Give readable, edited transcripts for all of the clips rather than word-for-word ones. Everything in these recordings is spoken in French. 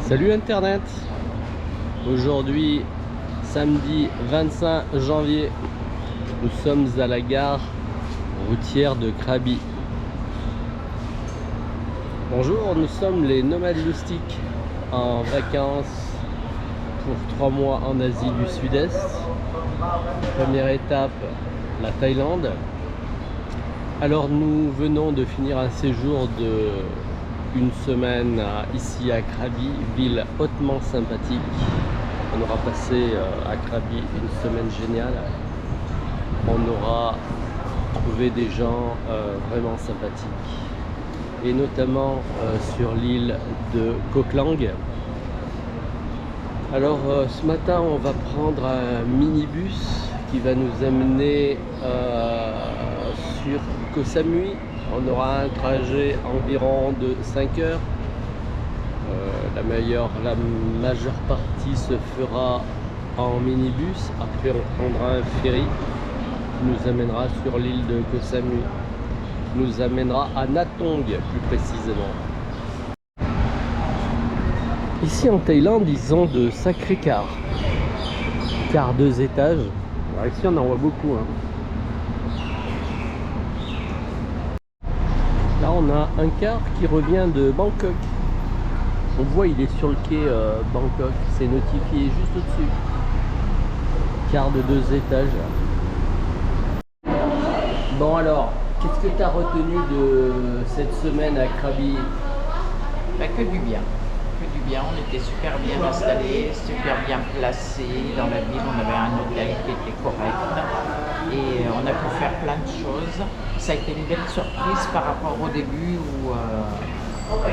Salut Internet. Aujourd'hui, samedi 25 janvier, nous sommes à la gare routière de Krabi. Bonjour, nous sommes les nomades loustiques en vacances pour 3 mois en Asie du Sud-Est. Première étape, la Thaïlande. Alors nous venons de finir un séjour de une semaine ici à Krabi, ville hautement sympathique. On aura passé à Krabi une semaine géniale. On aura trouvé des gens vraiment sympathiques, et notamment sur l'île de Koh Klang. Alors ce matin on va prendre un minibus qui va nous amener sur Koh Samui. On aura un trajet environ de 5 heures. La majeure partie se fera en minibus. Après on prendra un ferry qui nous amènera sur l'île de Koh Samui, qui nous amènera à Natong plus précisément. Ici en Thaïlande, ils ont de sacrés cars. Cars 2 étages. Alors ici on en voit beaucoup. Là on a un car qui revient de Bangkok. On voit il est sur le quai Bangkok. C'est notifié juste au-dessus. Car de 2 étages. Bon alors, qu'est-ce que tu as retenu de cette semaine à Krabi? Bah, que du bien. Que du bien, on était super bien installés, super bien placés dans la ville, on avait un hôtel qui était correct et on a pu faire plein de choses. Ça a été une belle surprise par rapport au début où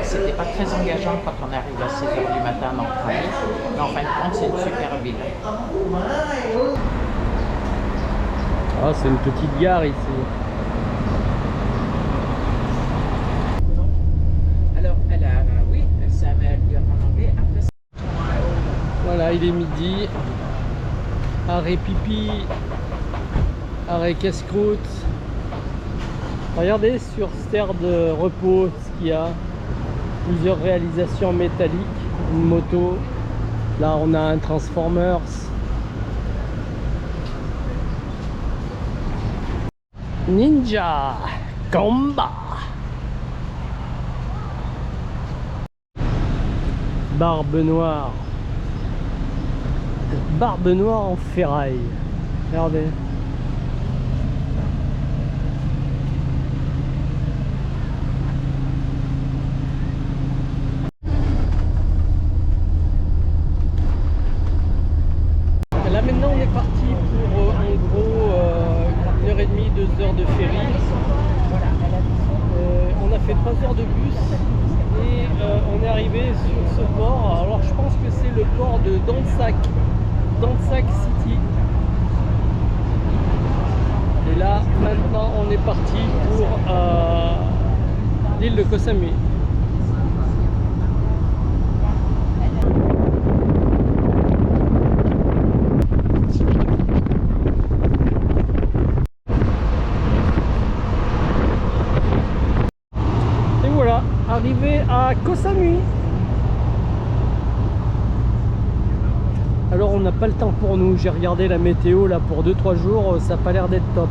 c'était pas très engageant quand on arrive à 6 h du matin dans Krabi, mais en fin de compte c'est une super ville. Ah, c'est une petite gare ici. Alors oui, ça va lui en anglais. Après, Voilà, il est midi. Arrêt pipi, arrêt casse-croûte. Regardez sur cette aire de repos ce qu'il y a. Plusieurs réalisations métalliques, une moto. Là on a un Transformers. Ninja Combat. Barbe Noire. Barbe Noire en ferraille. Regardez. Là maintenant on est parti pour en gros 1h30, 2 heures de ferry. On a fait 3 heures de bus et on est arrivé sur ce port. Alors je pense que c'est le port de Dantsak City. Et là maintenant on est parti pour l'île de Koh Samui. Arrivé à Koh Samui. Alors on n'a pas le temps pour nous. J'ai regardé la météo là pour 2-3 jours, ça n'a pas l'air d'être top.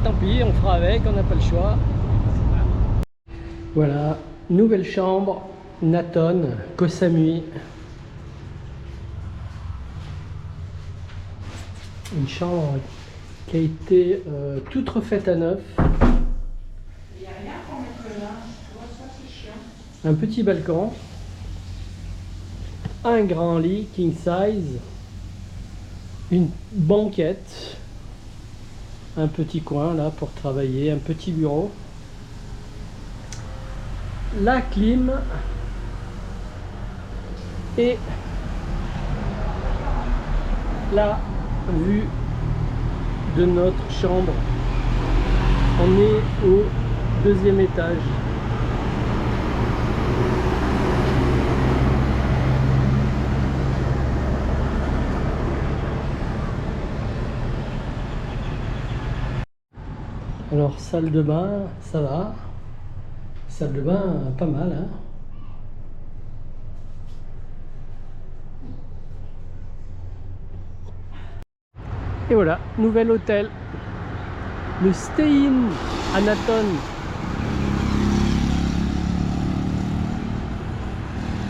Tant pis, on fera avec, on n'a pas le choix. Voilà, nouvelle chambre, Naton, Koh Samui. Une chambre qui a été toute refaite à neuf. Un petit balcon, un grand lit king size, une banquette, un petit coin là pour travailler, un petit bureau, la clim et la vue de notre chambre. On est au 2e étage. Alors salle de bain, ça va. Salle de bain, pas mal, hein. Et voilà, nouvel hôtel. Le Stay Inn à Naton.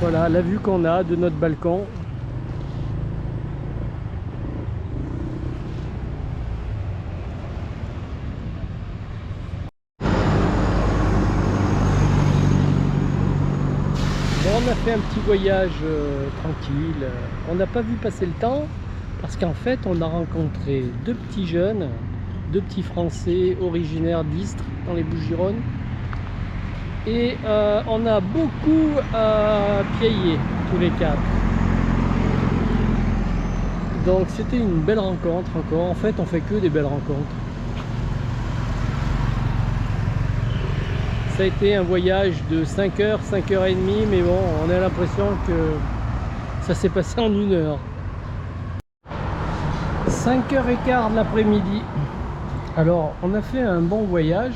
Voilà la vue qu'on a de notre balcon. Bon, on a fait un petit voyage tranquille. On n'a pas vu passer le temps parce qu'en fait on a rencontré deux petits jeunes, deux petits Français originaires d'Istres dans les Bouches-du-Rhône. Et on a beaucoup piaillé tous les quatre. Donc c'était une belle rencontre encore. En fait on fait que des belles rencontres. Ça a été un voyage de 5 heures, 5h30, mais bon, on a l'impression que ça s'est passé en 1 heure. 5h15 de l'après-midi. Alors, on a fait un bon voyage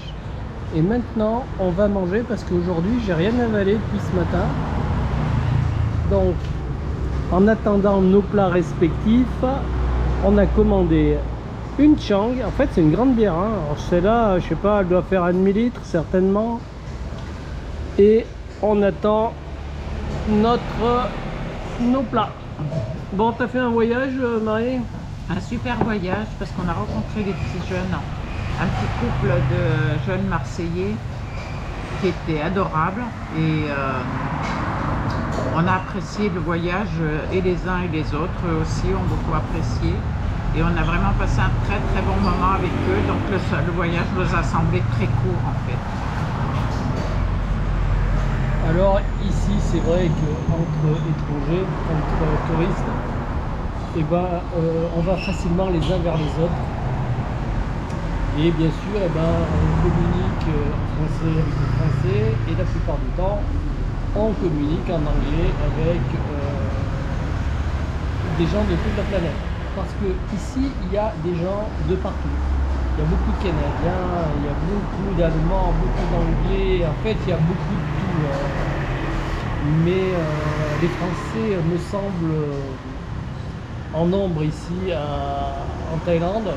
et maintenant on va manger parce qu'aujourd'hui j'ai rien avalé depuis ce matin. Donc, en attendant nos plats respectifs, on a commandé une Chang. En fait c'est une grande bière, hein. Alors celle-là, je sais pas, elle doit faire un demi-litre certainement. Et on attend nos plats. Bon, t'as fait un voyage, Marie? Un super voyage parce qu'on a rencontré des petits jeunes, un petit couple de jeunes Marseillais qui étaient adorables et on a apprécié le voyage et les uns et les autres aussi ont beaucoup apprécié. Et on a vraiment passé un très très bon moment avec eux, donc le voyage nous a semblé très court en fait. Alors ici c'est vrai qu'entre étrangers, entre touristes, et ben, on va facilement les uns vers les autres. Et bien sûr on communique en français avec les Français et la plupart du temps on communique en anglais avec des gens de toute la planète. Parce que ici il y a des gens de partout. Il y a beaucoup de Canadiens, il y a beaucoup d'Allemands, beaucoup d'Anglais. En fait, il y a beaucoup de tout. Mais les Français me semblent en nombre ici en Thaïlande.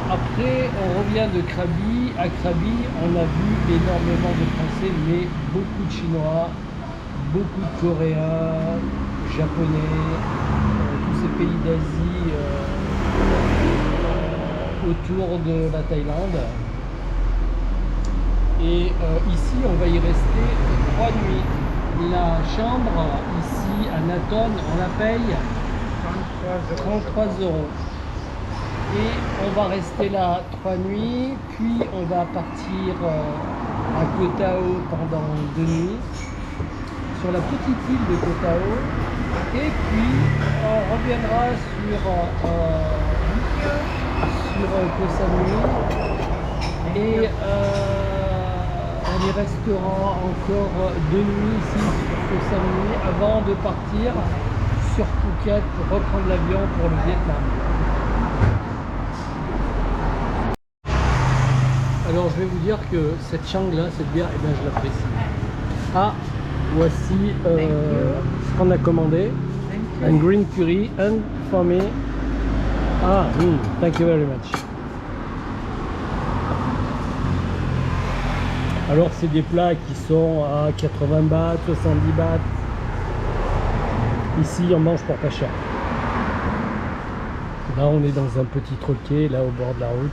Après, on revient de Krabi. À Krabi, on a vu énormément de Français, mais beaucoup de Chinois, beaucoup de Coréens, Japonais. Ces pays d'Asie autour de la Thaïlande. Et ici on va y rester 3 nuits. La chambre ici à Naton, on la paye 33 €. Et on va rester là 3 nuits, puis on va partir à Koh Tao pendant 2 nuits sur la petite île de Koh Tao. Et puis on reviendra sur Koh Samui et on y restera encore 2 nuits ici sur Koh Samui avant de partir sur Phuket pour reprendre l'avion pour le Vietnam. Alors je vais vous dire que cette Chang là, cette bière, eh bien, je l'apprécie. Ah, voici ce qu'on a commandé. Un green curry and for me. Ah, thank you very much. Alors c'est des plats qui sont à 80 bahts, 70 bahts. Ici on mange pour pas cher. Là on est dans un petit troquet là au bord de la route.